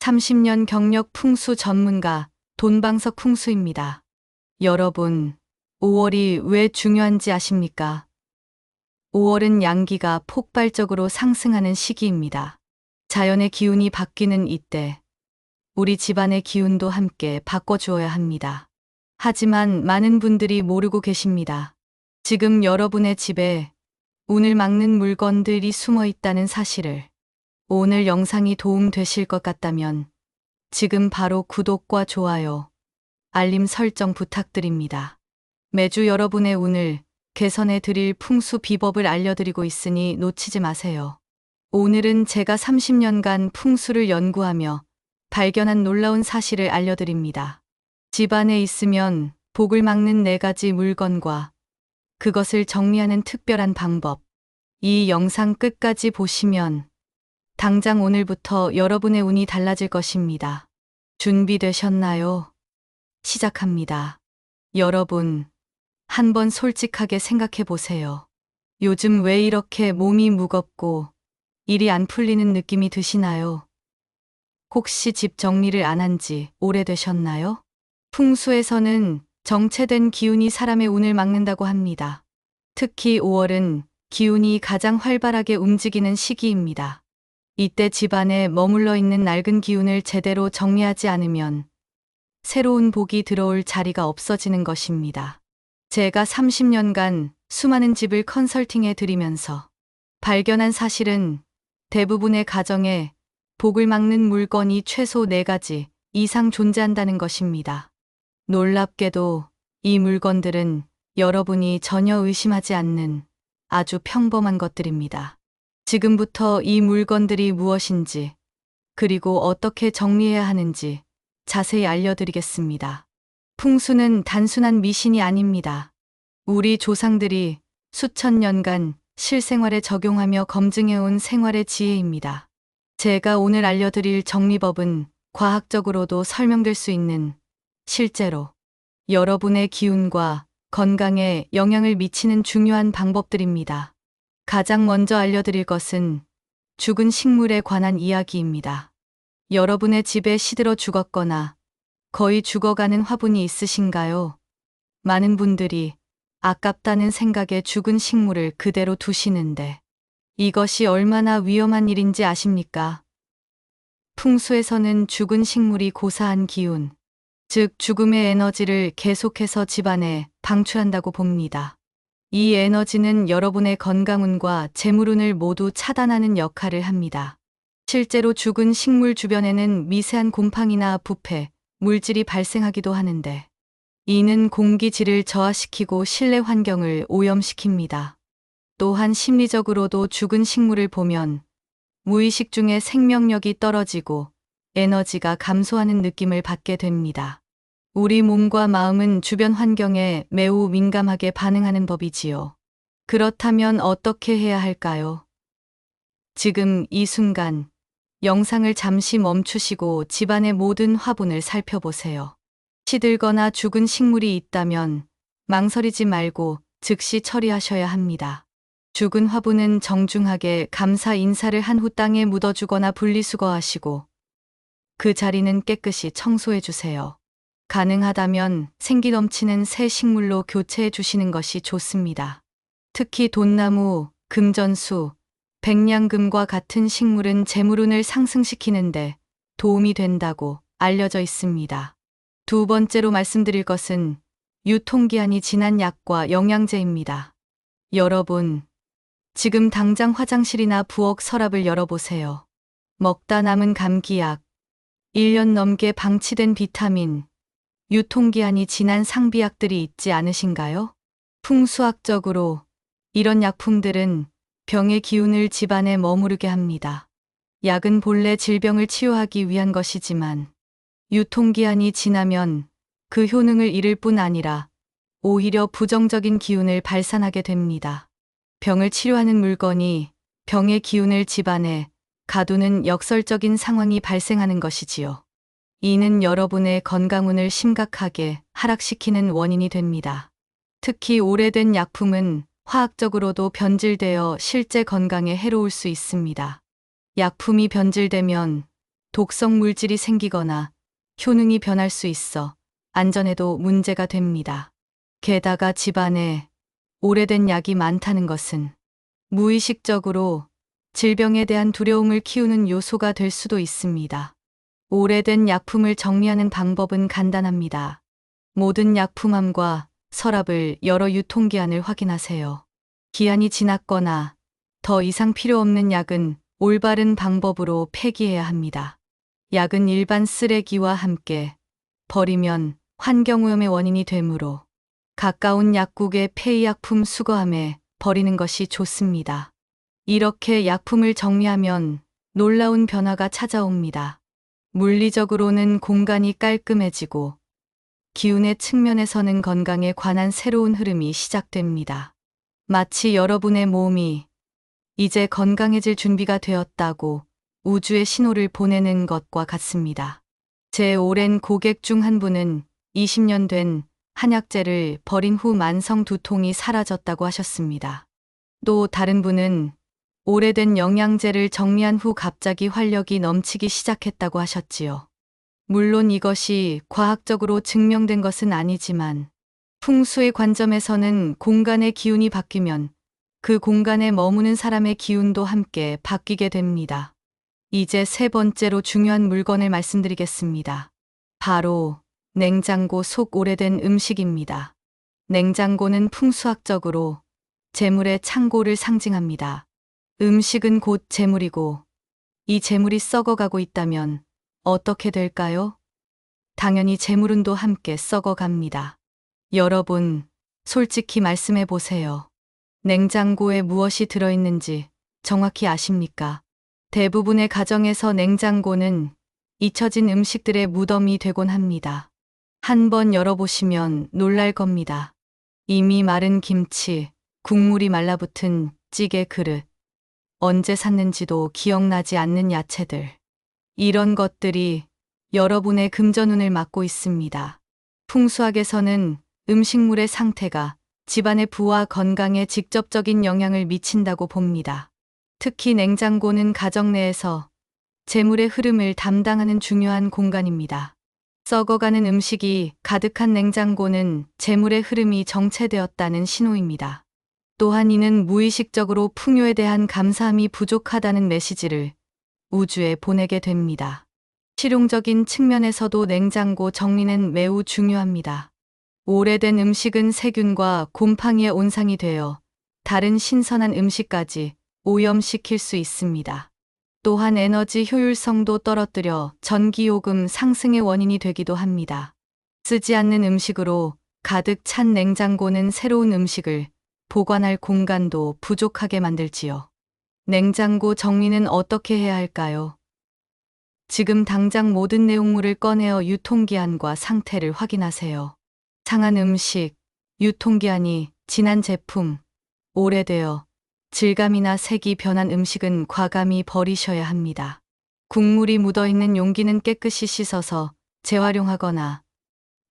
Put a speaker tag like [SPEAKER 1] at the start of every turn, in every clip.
[SPEAKER 1] 30년 경력 풍수 전문가 돈방석 풍수입니다. 여러분, 5월이 왜 중요한지 아십니까? 5월은 양기가 폭발적으로 상승하는 시기입니다. 자연의 기운이 바뀌는 이때, 우리 집안의 기운도 함께 바꿔주어야 합니다. 하지만 많은 분들이 모르고 계십니다. 지금 여러분의 집에 운을 막는 물건들이 숨어 있다는 사실을. 오늘 영상이 도움되실 것 같다면 지금 바로 구독과 좋아요, 알림 설정 부탁드립니다. 매주 여러분의 운을 개선해 드릴 풍수 비법을 알려드리고 있으니 놓치지 마세요. 오늘은 제가 30년간 풍수를 연구하며 발견한 놀라운 사실을 알려드립니다. 집안에 있으면 복을 막는 4가지 물건과 그것을 정리하는 특별한 방법. 이 영상 끝까지 보시면 당장 오늘부터 여러분의 운이 달라질 것입니다. 준비되셨나요? 시작합니다. 여러분, 한번 솔직하게 생각해 보세요. 요즘 왜 이렇게 몸이 무겁고 일이 안 풀리는 느낌이 드시나요? 혹시 집 정리를 안 한 지 오래되셨나요? 풍수에서는 정체된 기운이 사람의 운을 막는다고 합니다. 특히 5월은 기운이 가장 활발하게 움직이는 시기입니다. 이때 집안에 머물러 있는 낡은 기운을 제대로 정리하지 않으면 새로운 복이 들어올 자리가 없어지는 것입니다. 제가 30년간 수많은 집을 컨설팅해 드리면서 발견한 사실은 대부분의 가정에 복을 막는 물건이 최소 4가지 이상 존재한다는 것입니다. 놀랍게도 이 물건들은 여러분이 전혀 의심하지 않는 아주 평범한 것들입니다. 지금부터 이 물건들이 무엇인지, 그리고 어떻게 정리해야 하는지 자세히 알려드리겠습니다. 풍수는 단순한 미신이 아닙니다. 우리 조상들이 수천 년간 실생활에 적용하며 검증해온 생활의 지혜입니다. 제가 오늘 알려드릴 정리법은 과학적으로도 설명될 수 있는, 실제로 여러분의 기운과 건강에 영향을 미치는 중요한 방법들입니다. 가장 먼저 알려드릴 것은 죽은 식물에 관한 이야기입니다. 여러분의 집에 시들어 죽었거나 거의 죽어가는 화분이 있으신가요? 많은 분들이 아깝다는 생각에 죽은 식물을 그대로 두시는데 이것이 얼마나 위험한 일인지 아십니까? 풍수에서는 죽은 식물이 고사한 기운, 즉 죽음의 에너지를 계속해서 집안에 방출한다고 봅니다. 이 에너지는 여러분의 건강운과 재물운을 모두 차단하는 역할을 합니다. 실제로 죽은 식물 주변에는 미세한 곰팡이나 부패, 물질이 발생하기도 하는데 이는 공기질을 저하시키고 실내 환경을 오염시킵니다. 또한 심리적으로도 죽은 식물을 보면 무의식 중에 생명력이 떨어지고 에너지가 감소하는 느낌을 받게 됩니다. 우리 몸과 마음은 주변 환경에 매우 민감하게 반응하는 법이지요. 그렇다면 어떻게 해야 할까요? 지금 이 순간 영상을 잠시 멈추시고 집안의 모든 화분을 살펴보세요. 시들거나 죽은 식물이 있다면 망설이지 말고 즉시 처리하셔야 합니다. 죽은 화분은 정중하게 감사 인사를 한 후 땅에 묻어주거나 분리수거하시고 그 자리는 깨끗이 청소해 주세요. 가능하다면 생기 넘치는 새 식물로 교체해 주시는 것이 좋습니다. 특히 돈나무, 금전수, 백냥금과 같은 식물은 재물운을 상승시키는데 도움이 된다고 알려져 있습니다. 두 번째로 말씀드릴 것은 유통기한이 지난 약과 영양제입니다. 여러분, 지금 당장 화장실이나 부엌 서랍을 열어보세요. 먹다 남은 감기약, 1년 넘게 방치된 비타민, 유통기한이 지난 상비약들이 있지 않으신가요? 풍수학적으로 이런 약품들은 병의 기운을 집안에 머무르게 합니다. 약은 본래 질병을 치유하기 위한 것이지만 유통기한이 지나면 그 효능을 잃을 뿐 아니라 오히려 부정적인 기운을 발산하게 됩니다. 병을 치료하는 물건이 병의 기운을 집안에 가두는 역설적인 상황이 발생하는 것이지요. 이는 여러분의 건강운을 심각하게 하락시키는 원인이 됩니다. 특히 오래된 약품은 화학적으로도 변질되어 실제 건강에 해로울 수 있습니다. 약품이 변질되면 독성 물질이 생기거나 효능이 변할 수 있어 안전에도 문제가 됩니다. 게다가 집안에 오래된 약이 많다는 것은 무의식적으로 질병에 대한 두려움을 키우는 요소가 될 수도 있습니다. 오래된 약품을 정리하는 방법은 간단합니다. 모든 약품함과 서랍을 열어 유통기한을 확인하세요. 기한이 지났거나 더 이상 필요 없는 약은 올바른 방법으로 폐기해야 합니다. 약은 일반 쓰레기와 함께 버리면 환경오염의 원인이 되므로 가까운 약국의 폐의약품 수거함에 버리는 것이 좋습니다. 이렇게 약품을 정리하면 놀라운 변화가 찾아옵니다. 물리적으로는 공간이 깔끔해지고 기운의 측면에서는 건강에 관한 새로운 흐름이 시작됩니다. 마치 여러분의 몸이 이제 건강해질 준비가 되었다고 우주에 신호를 보내는 것과 같습니다. 제 오랜 고객 중 한 분은 20년 된 한약재를 버린 후 만성 두통이 사라졌다고 하셨습니다. 또 다른 분은 오래된 영양제를 정리한 후 갑자기 활력이 넘치기 시작했다고 하셨지요. 물론 이것이 과학적으로 증명된 것은 아니지만 풍수의 관점에서는 공간의 기운이 바뀌면 그 공간에 머무는 사람의 기운도 함께 바뀌게 됩니다. 이제 세 번째로 중요한 물건을 말씀드리겠습니다. 바로 냉장고 속 오래된 음식입니다. 냉장고는 풍수학적으로 재물의 창고를 상징합니다. 음식은 곧 재물이고 이 재물이 썩어가고 있다면 어떻게 될까요? 당연히 재물운도 함께 썩어갑니다. 여러분, 솔직히 말씀해 보세요. 냉장고에 무엇이 들어있는지 정확히 아십니까? 대부분의 가정에서 냉장고는 잊혀진 음식들의 무덤이 되곤 합니다. 한번 열어보시면 놀랄 겁니다. 이미 마른 김치, 국물이 말라붙은 찌개 그릇, 언제 샀는지도 기억나지 않는 야채들. 이런 것들이 여러분의 금전운을 막고 있습니다. 풍수학에서는 음식물의 상태가 집안의 부와 건강에 직접적인 영향을 미친다고 봅니다. 특히 냉장고는 가정 내에서 재물의 흐름을 담당하는 중요한 공간입니다. 썩어가는 음식이 가득한 냉장고는 재물의 흐름이 정체되었다는 신호입니다. 또한 이는 무의식적으로 풍요에 대한 감사함이 부족하다는 메시지를 우주에 보내게 됩니다. 실용적인 측면에서도 냉장고 정리는 매우 중요합니다. 오래된 음식은 세균과 곰팡이의 온상이 되어 다른 신선한 음식까지 오염시킬 수 있습니다. 또한 에너지 효율성도 떨어뜨려 전기요금 상승의 원인이 되기도 합니다. 쓰지 않는 음식으로 가득 찬 냉장고는 새로운 음식을 보관할 공간도 부족하게 만들지요. 냉장고 정리는 어떻게 해야 할까요? 지금 당장 모든 내용물을 꺼내어 유통기한과 상태를 확인하세요. 상한 음식, 유통기한이 지난 제품, 오래되어 질감이나 색이 변한 음식은 과감히 버리셔야 합니다. 국물이 묻어있는 용기는 깨끗이 씻어서 재활용하거나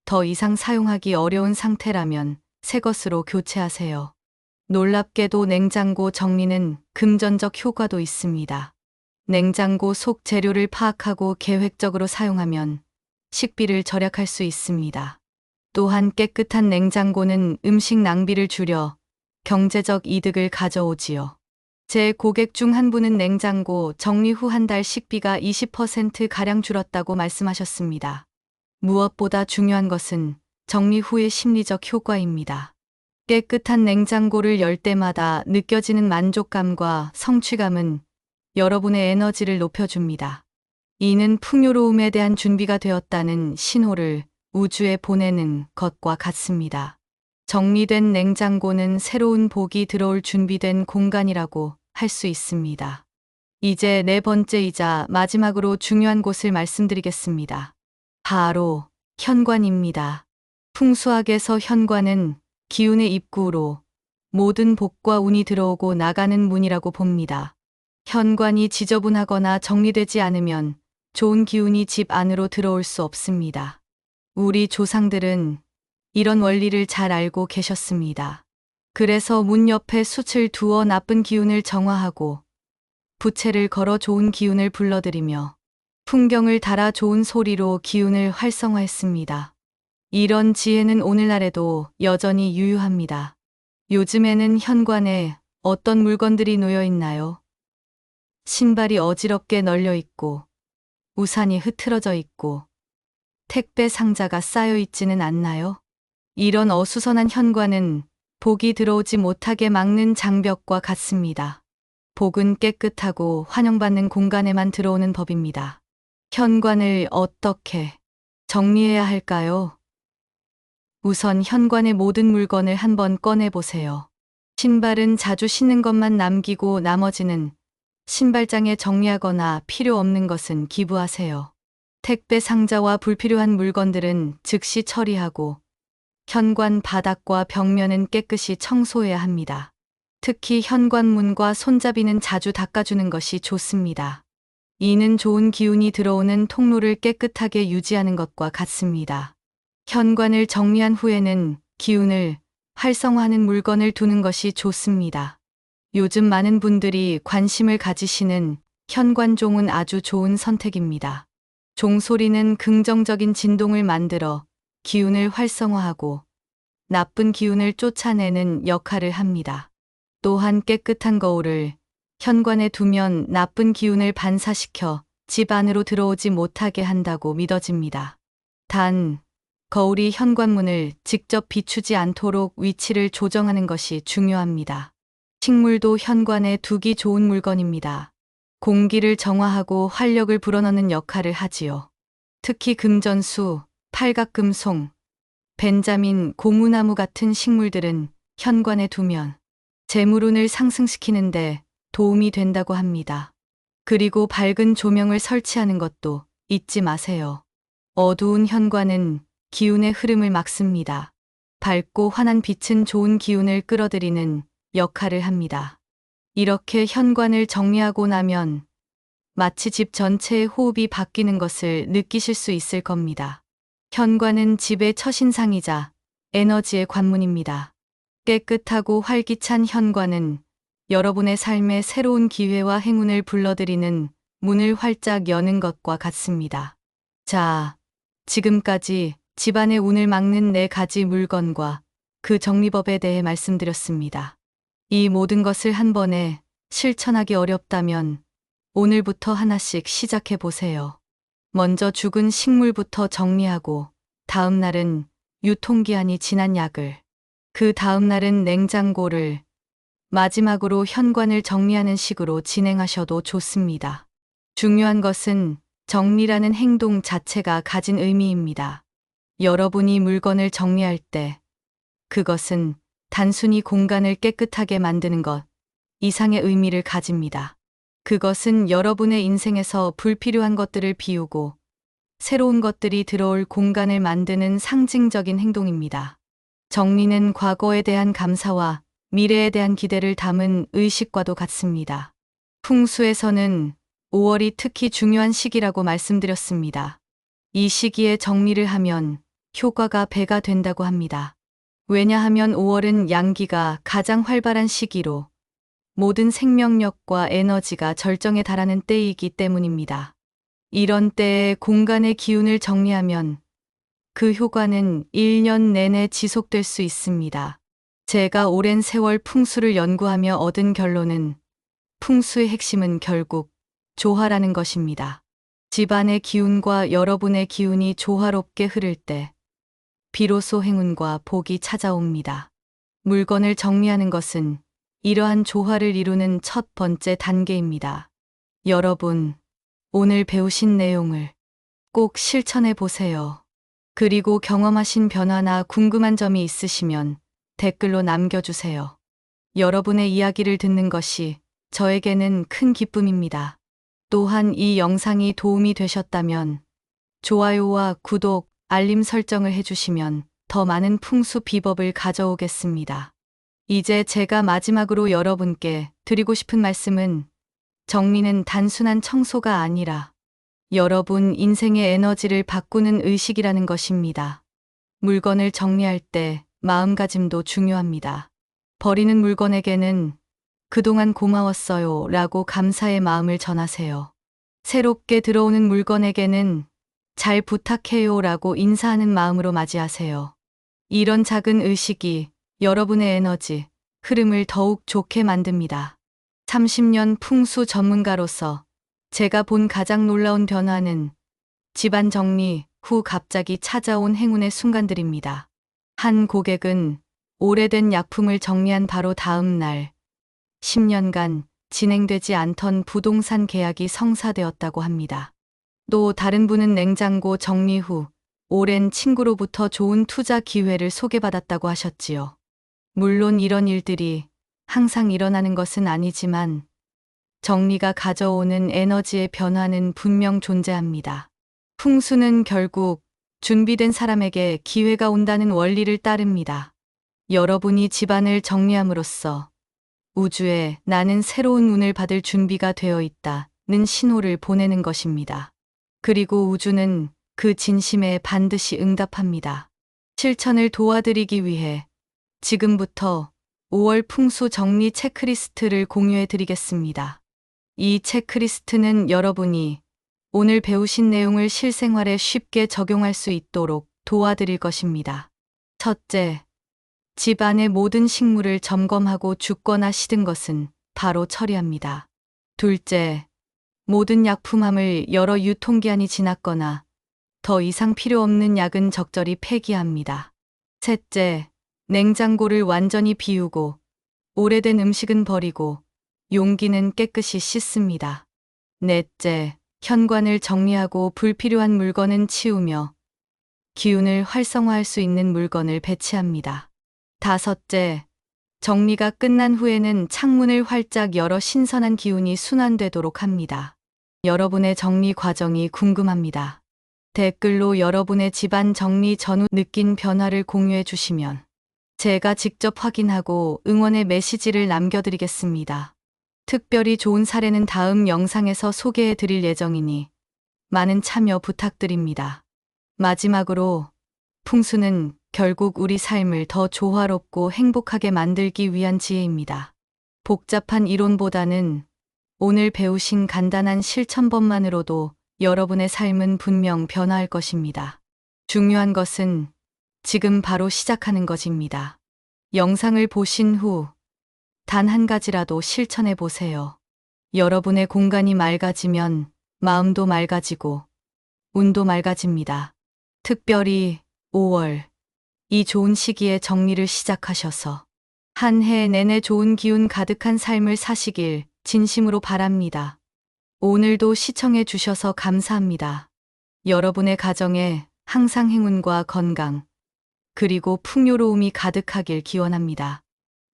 [SPEAKER 1] 더 이상 사용하기 어려운 상태라면 새 것으로 교체하세요. 놀랍게도 냉장고 정리는 금전적 효과도 있습니다. 냉장고 속 재료를 파악하고 계획적으로 사용하면 식비를 절약할 수 있습니다. 또한 깨끗한 냉장고는 음식 낭비를 줄여 경제적 이득을 가져오지요. 제 고객 중 한 분은 냉장고 정리 후 한 달 식비가 20%가량 줄었다고 말씀하셨습니다. 무엇보다 중요한 것은 정리 후의 심리적 효과입니다. 깨끗한 냉장고를 열 때마다 느껴지는 만족감과 성취감은 여러분의 에너지를 높여줍니다. 이는 풍요로움에 대한 준비가 되었다는 신호를 우주에 보내는 것과 같습니다. 정리된 냉장고는 새로운 복이 들어올 준비된 공간이라고 할 수 있습니다. 이제 네 번째이자 마지막으로 중요한 곳을 말씀드리겠습니다. 바로 현관입니다. 풍수학에서 현관은 기운의 입구로 모든 복과 운이 들어오고 나가는 문이라고 봅니다. 현관이 지저분하거나 정리되지 않으면 좋은 기운이 집 안으로 들어올 수 없습니다. 우리 조상들은 이런 원리를 잘 알고 계셨습니다. 그래서 문 옆에 숯을 두어 나쁜 기운을 정화하고 부채를 걸어 좋은 기운을 불러들이며 풍경을 달아 좋은 소리로 기운을 활성화했습니다. 이런 지혜는 오늘날에도 여전히 유효합니다. 요즘에는 현관에 어떤 물건들이 놓여 있나요? 신발이 어지럽게 널려 있고, 우산이 흐트러져 있고, 택배 상자가 쌓여 있지는 않나요? 이런 어수선한 현관은 복이 들어오지 못하게 막는 장벽과 같습니다. 복은 깨끗하고 환영받는 공간에만 들어오는 법입니다. 현관을 어떻게 정리해야 할까요? 우선 현관의 모든 물건을 한번 꺼내보세요. 신발은 자주 신는 것만 남기고 나머지는 신발장에 정리하거나 필요 없는 것은 기부하세요. 택배 상자와 불필요한 물건들은 즉시 처리하고 현관 바닥과 벽면은 깨끗이 청소해야 합니다. 특히 현관문과 손잡이는 자주 닦아주는 것이 좋습니다. 이는 좋은 기운이 들어오는 통로를 깨끗하게 유지하는 것과 같습니다. 현관을 정리한 후에는 기운을 활성화하는 물건을 두는 것이 좋습니다. 요즘 많은 분들이 관심을 가지시는 현관종은 아주 좋은 선택입니다. 종소리는 긍정적인 진동을 만들어 기운을 활성화하고 나쁜 기운을 쫓아내는 역할을 합니다. 또한 깨끗한 거울을 현관에 두면 나쁜 기운을 반사시켜 집 안으로 들어오지 못하게 한다고 믿어집니다. 단, 거울이 현관문을 직접 비추지 않도록 위치를 조정하는 것이 중요합니다. 식물도 현관에 두기 좋은 물건입니다. 공기를 정화하고 활력을 불어넣는 역할을 하지요. 특히 금전수, 팔각금송, 벤자민, 고무나무 같은 식물들은 현관에 두면 재물운을 상승시키는데 도움이 된다고 합니다. 그리고 밝은 조명을 설치하는 것도 잊지 마세요. 어두운 현관은 기운의 흐름을 막습니다. 밝고 환한 빛은 좋은 기운을 끌어들이는 역할을 합니다. 이렇게 현관을 정리하고 나면 마치 집 전체의 호흡이 바뀌는 것을 느끼실 수 있을 겁니다. 현관은 집의 첫인상이자 에너지의 관문입니다. 깨끗하고 활기찬 현관은 여러분의 삶에 새로운 기회와 행운을 불러들이는 문을 활짝 여는 것과 같습니다. 자, 지금까지 집안의 운을 막는 4가지 물건과 그 정리법에 대해 말씀드렸습니다. 이 모든 것을 한 번에 실천하기 어렵다면 오늘부터 하나씩 시작해 보세요. 먼저 죽은 식물부터 정리하고 다음 날은 유통기한이 지난 약을, 그 다음 날은 냉장고를, 마지막으로 현관을 정리하는 식으로 진행하셔도 좋습니다. 중요한 것은 정리라는 행동 자체가 가진 의미입니다. 여러분이 물건을 정리할 때 그것은 단순히 공간을 깨끗하게 만드는 것 이상의 의미를 가집니다. 그것은 여러분의 인생에서 불필요한 것들을 비우고 새로운 것들이 들어올 공간을 만드는 상징적인 행동입니다. 정리는 과거에 대한 감사와 미래에 대한 기대를 담은 의식과도 같습니다. 풍수에서는 5월이 특히 중요한 시기라고 말씀드렸습니다. 이 시기에 정리를 하면 효과가 배가 된다고 합니다. 왜냐하면 5월은 양기가 가장 활발한 시기로 모든 생명력과 에너지가 절정에 달하는 때이기 때문입니다. 이런 때에 공간의 기운을 정리하면 그 효과는 1년 내내 지속될 수 있습니다. 제가 오랜 세월 풍수를 연구하며 얻은 결론은 풍수의 핵심은 결국 조화라는 것입니다. 집안의 기운과 여러분의 기운이 조화롭게 흐를 때 비로소 행운과 복이 찾아옵니다. 물건을 정리하는 것은 이러한 조화를 이루는 첫 번째 단계입니다. 여러분, 오늘 배우신 내용을 꼭 실천해 보세요. 그리고 경험하신 변화나 궁금한 점이 있으시면 댓글로 남겨주세요. 여러분의 이야기를 듣는 것이 저에게는 큰 기쁨입니다. 또한 이 영상이 도움이 되셨다면 좋아요와 구독, 알림 설정을 해주시면 더 많은 풍수 비법을 가져오겠습니다. 이제 제가 마지막으로 여러분께 드리고 싶은 말씀은 정리는 단순한 청소가 아니라 여러분 인생의 에너지를 바꾸는 의식이라는 것입니다. 물건을 정리할 때 마음가짐도 중요합니다. 버리는 물건에게는 그동안 고마웠어요 라고 감사의 마음을 전하세요. 새롭게 들어오는 물건에게는 잘 부탁해요라고 인사하는 마음으로 맞이하세요. 이런 작은 의식이 여러분의 에너지, 흐름을 더욱 좋게 만듭니다. 30년 풍수 전문가로서 제가 본 가장 놀라운 변화는 집안 정리 후 갑자기 찾아온 행운의 순간들입니다. 한 고객은 오래된 약품을 정리한 바로 다음 날 10년간 진행되지 않던 부동산 계약이 성사되었다고 합니다. 또 다른 분은 냉장고 정리 후 오랜 친구로부터 좋은 투자 기회를 소개받았다고 하셨지요. 물론 이런 일들이 항상 일어나는 것은 아니지만 정리가 가져오는 에너지의 변화는 분명 존재합니다. 풍수는 결국 준비된 사람에게 기회가 온다는 원리를 따릅니다. 여러분이 집안을 정리함으로써 우주에 나는 새로운 운을 받을 준비가 되어 있다는 신호를 보내는 것입니다. 그리고 우주는 그 진심에 반드시 응답합니다. 실천을 도와드리기 위해 지금부터 5월 풍수 정리 체크리스트를 공유해 드리겠습니다. 이 체크리스트는 여러분이 오늘 배우신 내용을 실생활에 쉽게 적용할 수 있도록 도와드릴 것입니다. 첫째, 집 안의 모든 식물을 점검하고 죽거나 시든 것은 바로 처리합니다. 둘째, 모든 약품함을 여러 유통기한이 지났거나 더 이상 필요 없는 약은 적절히 폐기합니다. 셋째, 냉장고를 완전히 비우고 오래된 음식은 버리고 용기는 깨끗이 씻습니다. 넷째, 현관을 정리하고 불필요한 물건은 치우며 기운을 활성화할 수 있는 물건을 배치합니다. 다섯째, 정리가 끝난 후에는 창문을 활짝 열어 신선한 기운이 순환되도록 합니다. 여러분의 정리 과정이 궁금합니다. 댓글로 여러분의 집안 정리 전후 느낀 변화를 공유해 주시면 제가 직접 확인하고 응원의 메시지를 남겨드리겠습니다. 특별히 좋은 사례는 다음 영상에서 소개해 드릴 예정이니 많은 참여 부탁드립니다. 마지막으로 풍수는 결국 우리 삶을 더 조화롭고 행복하게 만들기 위한 지혜입니다. 복잡한 이론보다는 오늘 배우신 간단한 실천법만으로도 여러분의 삶은 분명 변화할 것입니다. 중요한 것은 지금 바로 시작하는 것입니다. 영상을 보신 후 단 한 가지라도 실천해 보세요. 여러분의 공간이 맑아지면 마음도 맑아지고 운도 맑아집니다. 특별히 5월, 이 좋은 시기에 정리를 시작하셔서 한 해 내내 좋은 기운 가득한 삶을 사시길 진심으로 바랍니다. 오늘도 시청해 주셔서 감사합니다. 여러분의 가정에 항상 행운과 건강, 그리고 풍요로움이 가득하길 기원합니다.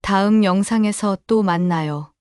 [SPEAKER 1] 다음 영상에서 또 만나요.